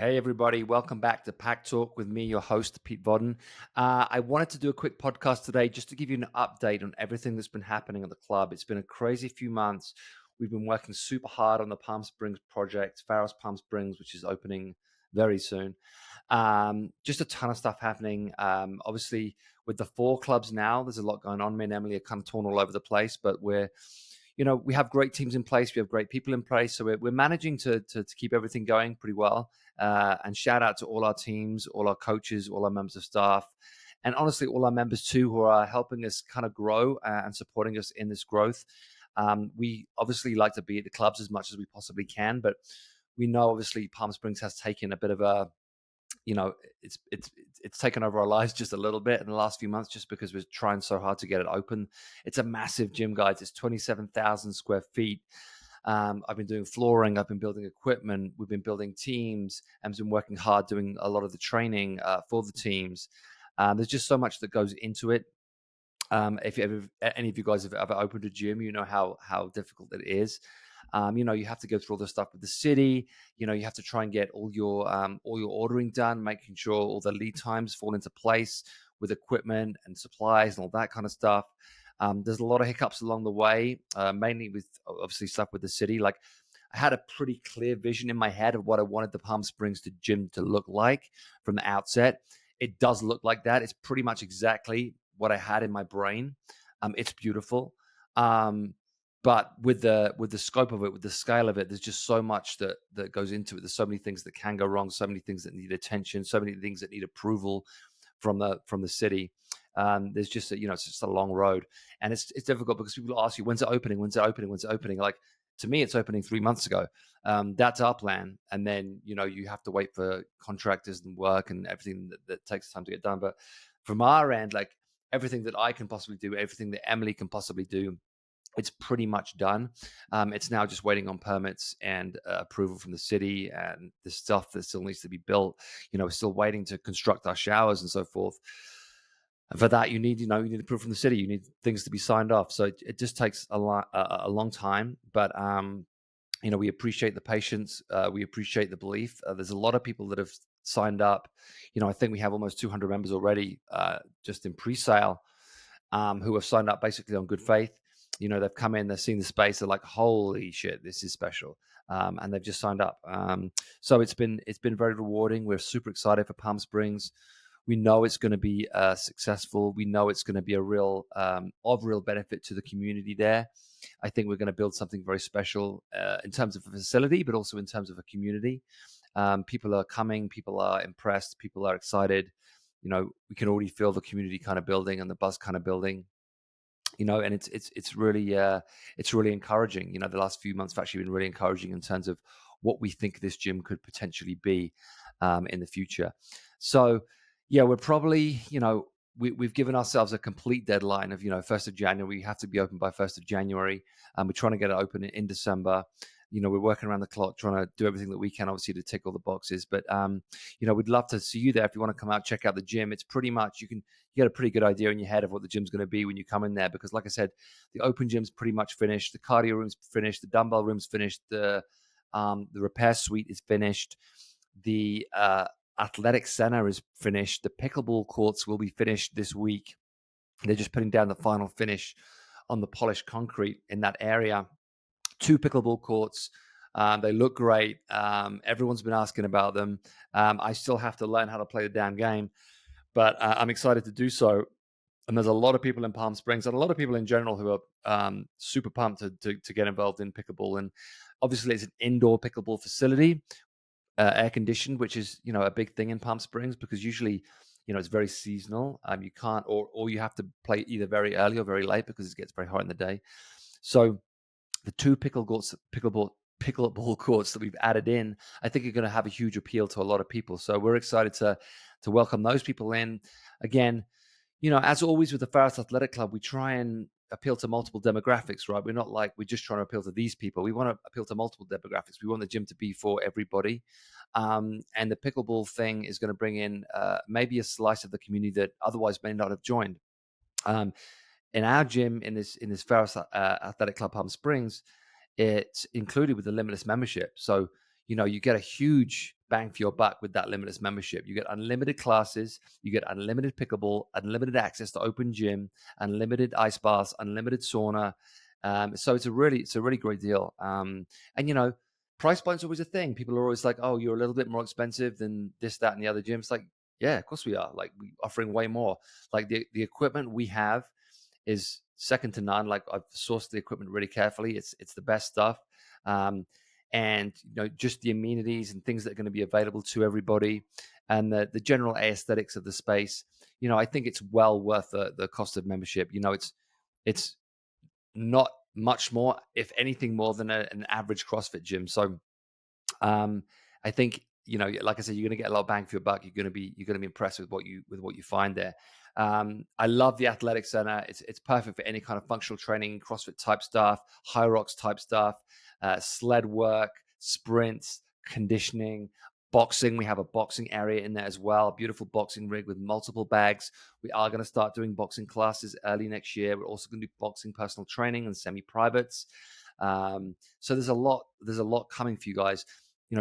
Hey everybody, welcome back to PAC Talk with me, your host, Pieter Vodden. I wanted to do a quick podcast today just to give you an update on everything that's been happening at the club. It's been a crazy few months. We've been working super hard on the Palm Springs project, Pharos Palm Springs, which is opening very soon. Just a ton of stuff happening. Obviously, with the four clubs now, there's a lot going on. Me and Emylee are kind of torn all over the place, but we have great teams in place. We have great people in place. So we're managing to keep everything going pretty well. And shout out to all our teams, all our coaches, all our members of staff, and honestly, all our members too, who are helping us kind of grow and supporting us in this growth. We obviously like to be at the clubs as much as we possibly can, but we know obviously Palm Springs has taken a bit of a, you know, it's taken over our lives just a little bit in the last few months, just because we're trying so hard to get it open. It's a massive gym, guys. It's 27,000 square feet. I've been doing flooring. I've been building equipment. We've been building teams, and been working hard doing a lot of the training for the teams. There's just so much that goes into it. If any of you guys have ever opened a gym, you know how difficult it is. You have to go through all the stuff with the city. You have to try and get all your ordering done, making sure all the lead times fall into place with equipment and supplies and all that kind of stuff. There's a lot of hiccups along the way, mainly with obviously stuff with the city. Like, I had a pretty clear vision in my head of what I wanted the Palm Springs gym to look like from the outset. It does look like that. It's pretty much exactly what I had in my brain. It's beautiful. But with the scope of it, with the scale of it, there's just so much that goes into it. There's so many things that can go wrong, so many things that need attention, so many things that need approval from the city. There's just it's just a long road, and it's difficult because people ask you, when's it opening? When's it opening? When's it opening? Like, to me, it's opening 3 months ago. That's our plan, and then you have to wait for contractors and work and everything that takes time to get done. But from our end, like, everything that I can possibly do, everything that Emylee can possibly do, it's pretty much done. It's now just waiting on permits and approval from the city, and the stuff that still needs to be built. We're still waiting to construct our showers and so forth. And for that, you need approval from the city. You need things to be signed off. So it just takes a long time. But we appreciate the patience. We appreciate the belief. There's a lot of people that have signed up. I think we have almost 200 members already, just in pre-sale, who have signed up basically on good faith. They've come in, they've seen the space, they're like, holy shit, this is special. And they've just signed up. So it's been very rewarding. We're super excited for Palm Springs. We know it's going to be successful. We know it's going to be a real benefit to the community there. I think we're going to build something very special in terms of a facility, but also in terms of a community. People are coming, people are impressed, people are excited. We can already feel the community kind of building and the buzz kind of building. And it's really encouraging. The last few months have actually been really encouraging in terms of what we think this gym could potentially be in the future. So yeah, we're probably, we've given ourselves a complete deadline of 1st of January. We have to be open by 1st of January. We're trying to get it open in December. We're working around the clock, trying to do everything that we can, obviously, to tick all the boxes. But we'd love to see you there. If you want to come out, check out the gym. It's pretty much, you get a pretty good idea in your head of what the gym's going to be when you come in there. Because like I said, the open gym's pretty much finished. The cardio room's finished. The dumbbell room's finished. The repair suite is finished. The athletic center is finished. The pickleball courts will be finished this week. They're just putting down the final finish on the polished concrete in that area. 2 pickleball courts. They look great. Everyone's been asking about them. I still have to learn how to play the damn game, but I'm excited to do so. And there's a lot of people in Palm Springs and a lot of people in general who are super pumped to get involved in pickleball. And obviously, it's an indoor pickleball facility, air conditioned, which is a big thing in Palm Springs, because usually it's very seasonal. You can't, or you have to play either very early or very late because it gets very hot in the day. So the 2 pickleball courts that we've added in, I think, are going to have a huge appeal to a lot of people. So we're excited to welcome those people in. Again, as always with the Pharos Athletic Club, we try and appeal to multiple demographics, right? We're not like we're just trying to appeal to these people. We want to appeal to multiple demographics. We want the gym to be for everybody. And the pickleball thing is going to bring in maybe a slice of the community that otherwise may not have joined. In our gym, in this Pharos Athletic Club Palm Springs, it's included with the limitless membership. So you get a huge bang for your buck with that limitless membership. You get unlimited classes, you get unlimited pickleball, unlimited access to open gym, unlimited ice baths, unlimited sauna. So it's a really great deal. And price point's always a thing. People are always like, "Oh, you're a little bit more expensive than this, that, and the other gyms." Like, yeah, of course we are. Like, we offering way more. Like the equipment we have is second to none. Like, I've sourced the equipment really carefully. It's the best stuff. Um, and just the amenities and things that are going to be available to everybody, and the general aesthetics of the space. I think it's well worth the cost of membership. It's not much more, if anything, more than an average CrossFit gym. So I think, like I said, you're going to get a lot of bang for your buck. You're going to be impressed with what you find there. I love the athletic center. It's perfect for any kind of functional training, CrossFit type stuff, high rocks type stuff, sled work, sprints, conditioning, boxing. We have a boxing area in there as well. Beautiful boxing rig with multiple bags. We are going to start doing boxing classes early next year. We're also going to do boxing personal training and semi-privates. So there's a lot coming for you guys.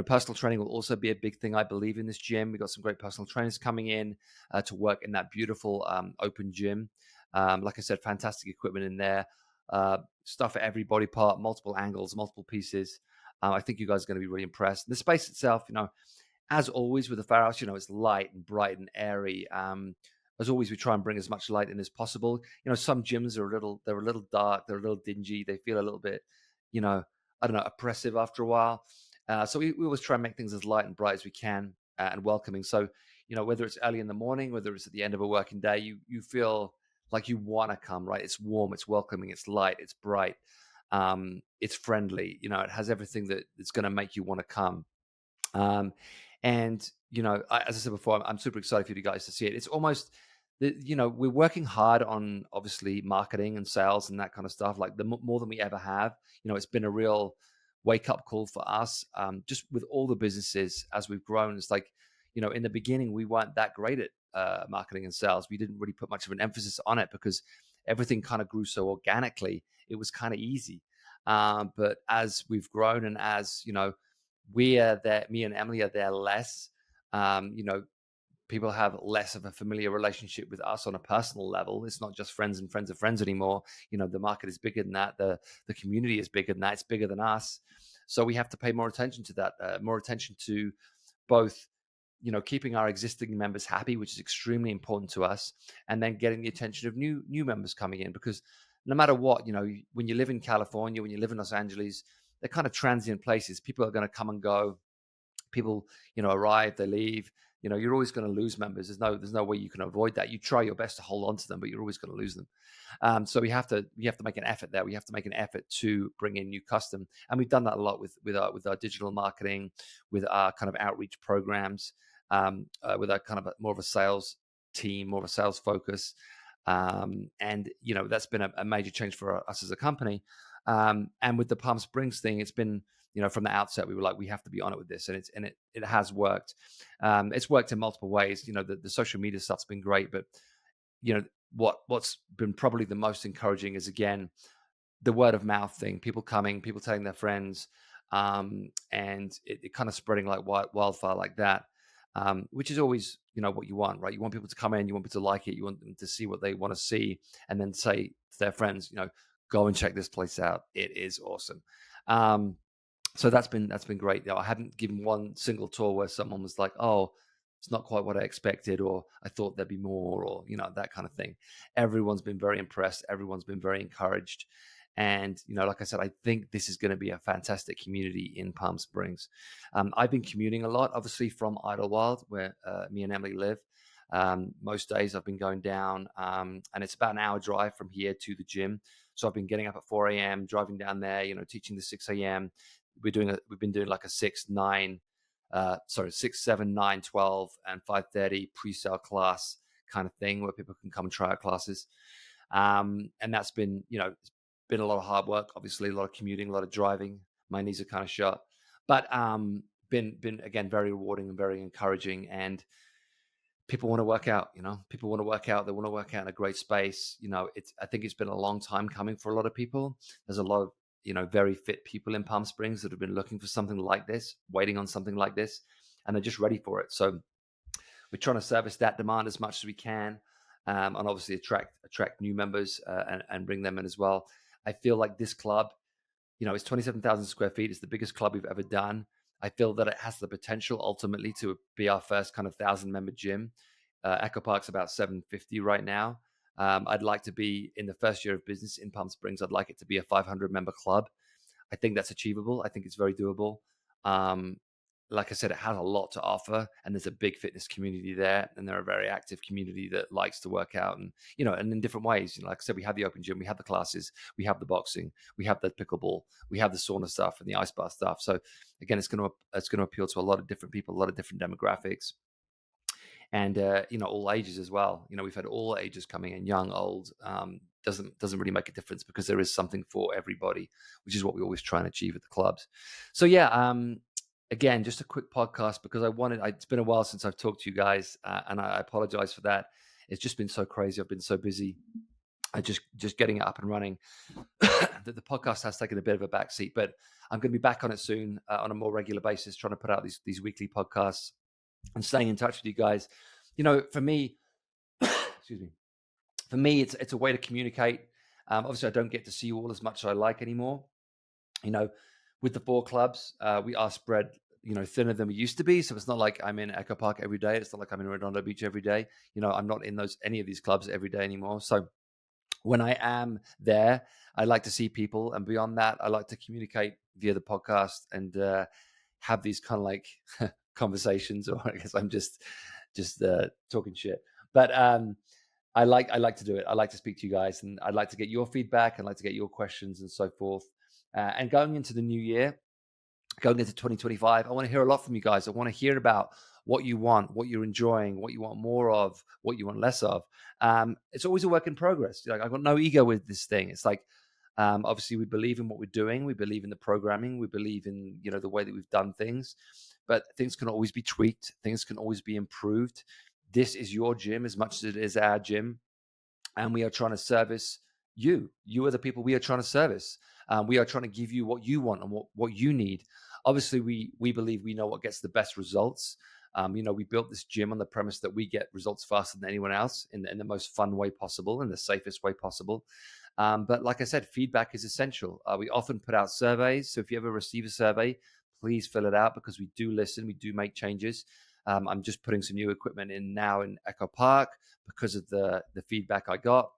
Personal training will also be a big thing, I believe, in this gym. We've got some great personal trainers coming in to work in that beautiful open gym. Like I said, fantastic equipment in there. Stuff for every body part, multiple angles, multiple pieces. I think you guys are going to be really impressed. And the space itself, as always with the Pharos, it's light and bright and airy. As always, we try and bring as much light in as possible. Some gyms are a little dark, they're a little dingy, they feel a little bit, I don't know, oppressive after a while. So we always try and make things as light and bright as we can and welcoming. So, whether it's early in the morning, whether it's at the end of a working day, you feel like you want to come, right? It's warm, it's welcoming, it's light, it's bright, it's friendly. It has everything that it's going to make you want to come. And as I said before, I'm super excited for you guys to see it. It's almost, we're working hard on obviously marketing and sales and that kind of stuff, like more than we ever have. It's been a real wake up call for us, just with all the businesses as we've grown. It's like, in the beginning, we weren't that great at marketing and sales. We didn't really put much of an emphasis on it because everything kind of grew so organically. It was kind of easy. But as we've grown and as, we are there, me and Emylee are there less, people have less of a familiar relationship with us on a personal level. It's not just friends and friends of friends anymore. The market is bigger than that. The community is bigger than that. It's bigger than us. So we have to pay more attention to that, more attention to both, keeping our existing members happy, which is extremely important to us, and then getting the attention of new members coming in. Because no matter what, when you live in California, when you live in Los Angeles, they're kind of transient places. People are going to come and go. People, arrive, they leave. You're always going to lose members. There's no way you can avoid that. You try your best to hold on to them, but you're always going to lose them. So we have to make an effort there. We have to make an effort to bring in new custom, and we've done that a lot with our digital marketing, with our kind of outreach programs, with our kind of more of a sales team, more of a sales focus, and that's been a major change for us as a company. And with the Palm Springs thing, it's been, from the outset, we were like, we have to be on it with this, and it has worked. It's worked in multiple ways. The social media stuff's been great, but what's been probably the most encouraging is, again, the word of mouth thing. People coming, people telling their friends, and it kind of spreading like wildfire like that, which is always what you want, right? You want people to come in, you want people to like it, you want them to see what they want to see, and then say to their friends, go and check this place out. It is awesome. So that's been great. I haven't given one single tour where someone was like, "Oh, it's not quite what I expected," or "I thought there'd be more," or that kind of thing. Everyone's been very impressed. Everyone's been very encouraged. And like I said, I think this is going to be a fantastic community in Palm Springs. I've been commuting a lot, obviously, from Idlewild, where me and Emylee live. Most days I've been going down, and it's about an hour drive from here to the gym. So I've been getting up at 4 a.m., driving down there, teaching the 6 a.m. We've been doing like a 6, 7, 9, 12, and 5:30 pre-sale class kind of thing where people can come and try out classes. And that's been, it's been a lot of hard work, obviously, a lot of commuting, a lot of driving. My knees are kind of shot, but been again very rewarding and very encouraging. And people want to work out, people want to work out. They want to work out in a great space. I think it's been a long time coming for a lot of people. There's a lot of, very fit people in Palm Springs that have been looking for something like this, waiting on something like this. and they're just ready for it. So we're trying to service that demand as much as we can, and obviously attract new members and bring them in as well. I feel like this club, it's 27,000 square feet. It's the biggest club we've ever done. I feel that it has the potential ultimately to be our first kind of 1,000-member gym. Echo Park's about 750 right now. I'd like to be, in the first year of business in Palm Springs, I'd like it to be a 500-member club. I think that's achievable. I think it's very doable. Like I said, it has a lot to offer, and there's a big fitness community there, and they're a very active community that likes to work out, and and in different ways. Like I said, we have the open gym, we have the classes, we have the boxing, we have the pickleball, we have the sauna stuff and the ice bath stuff. So again, it's going to appeal to a lot of different people, a lot of different demographics, and all ages as well. We've had all ages coming in, young, old. Doesn't really make a difference because there is something for everybody, which is what we always try and achieve at the clubs. So yeah, again, just a quick podcast because it's been a while since I've talked to you guys, and I apologize for that. It's just been so crazy. I've been so busy. I just getting it up and running. that the podcast has taken a bit of a backseat, but I'm going to be back on it soon on a more regular basis, trying to put out these weekly podcasts and staying in touch with you guys. For me, excuse me, for me, it's a way to communicate. Obviously, I don't get to see you all as much as I like anymore. With the 4 clubs, we are spread, thinner than we used to be. So it's not like I'm in Echo Park every day. It's not like I'm in Redondo Beach every day. I'm not in any of these clubs every day anymore. So when I am there, I like to see people, and beyond that, I like to communicate via the podcast and have these kind of like conversations, or I guess I'm just talking shit. But I like to do it. I like to speak to you guys, and I'd like to get your feedback. I'd like to get your questions and so forth. And going into the new year, going into 2025, I want to hear a lot from you guys. I want to hear about what you want, what you're enjoying, what you want more of, what you want less of. It's always a work in progress. I've got no ego with this thing. It's like, obviously we believe in what we're doing. We believe in the programming. We believe in, the way that we've done things, but things can always be tweaked. Things can always be improved. This is your gym as much as it is our gym. And we are trying to service you. You are the people we are trying to service. We are trying to give you what you want and what you need. Obviously, we believe we know what gets the best results. We built this gym on the premise that we get results faster than anyone else in the most fun way possible, in the safest way possible. But like I said, feedback is essential. We often put out surveys. So if you ever receive a survey, please fill it out because we do listen. We do make changes. I'm just putting some new equipment in now in Echo Park because of the feedback I got.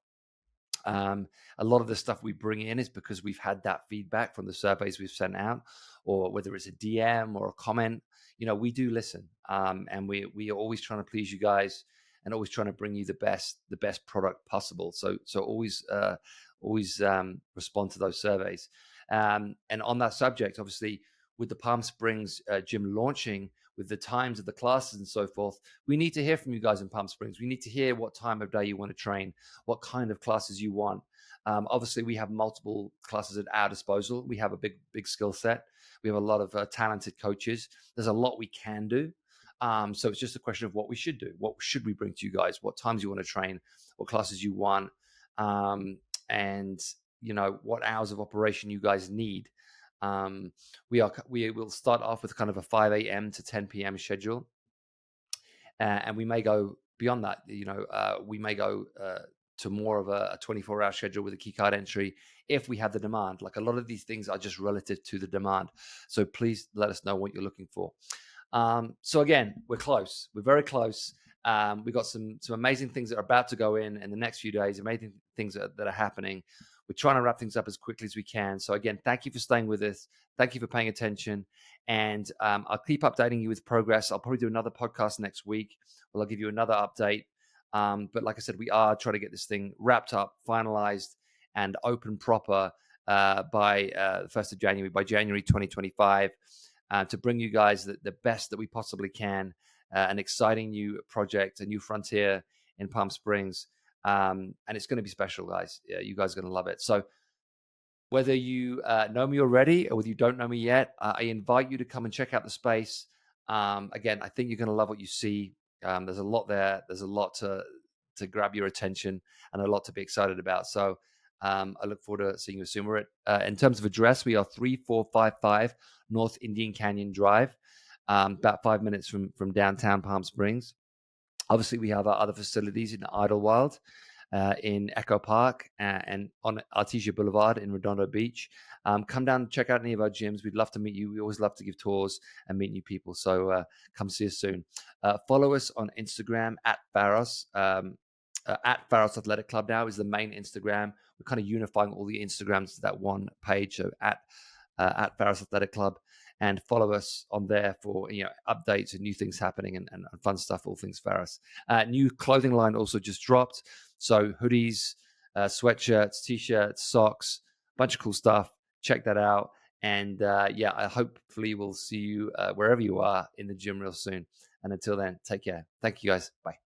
A lot of the stuff we bring in is because we've had that feedback from the surveys we've sent out, or whether it's a DM or a comment. We do listen, and we are always trying to please you guys and always trying to bring you the best product possible. So always respond to those surveys. And on that subject, obviously, with the Palm Springs gym launching, with the times of the classes and so forth, we need to hear from you guys in Palm Springs. We need to hear what time of day you want to train, what kind of classes you want. Obviously, we have multiple classes at our disposal. We have a big skill set. We have a lot of talented coaches. There's a lot we can do. So it's just a question of what we should do. What should we bring to you guys? What times you want to train? What classes you want? And what hours of operation you guys need. We will start off with kind of a 5 a.m. to 10 p.m. schedule, and we may go beyond that. We may go to more of a 24-hour schedule with a key card entry if we have the demand. Like, a lot of these things are just relative to the demand. So please let us know what you're looking for. So again, we're close. We're very close. We've got some amazing things that are about to go in the next few days, amazing things that are happening. We're trying to wrap things up as quickly as we can. So again, thank you for staying with us. Thank you for paying attention. And I'll keep updating you with progress. I'll probably do another podcast next week. I'll give you another update. But like I said, we are trying to get this thing wrapped up, finalized, and open proper by the 1st of January, by January 2025, to bring you guys the best that we possibly can, an exciting new project, a new frontier in Palm Springs. And it's going to be special, guys. Yeah, you guys are going to love it. So whether you know me already or whether you don't know me yet, I invite you to come and check out the space. Again, I think you're going to love what you see. There's a lot there. There's a lot to grab your attention and a lot to be excited about. So I look forward to seeing you soon. We're at, in terms of address, we are 3455 North Indian Canyon Drive. about 5 minutes from downtown Palm Springs. Obviously, we have our other facilities in Idlewild, in Echo Park, and on Artesia Boulevard in Redondo Beach. Come down and check out any of our gyms. We'd love to meet you. We always love to give tours and meet new people. So come see us soon. Follow us on Instagram at Pharos. At Pharos Athletic Club now is the main Instagram. We're kind of unifying all the Instagrams to that one page. So at Pharos Athletic Club, and follow us on there for updates and new things happening and fun stuff, all things Pharos. New clothing line also just dropped. So hoodies, sweatshirts, t-shirts, socks, bunch of cool stuff. Check that out. And I hopefully will see you wherever you are in the gym real soon. And until then, take care. Thank you guys. Bye.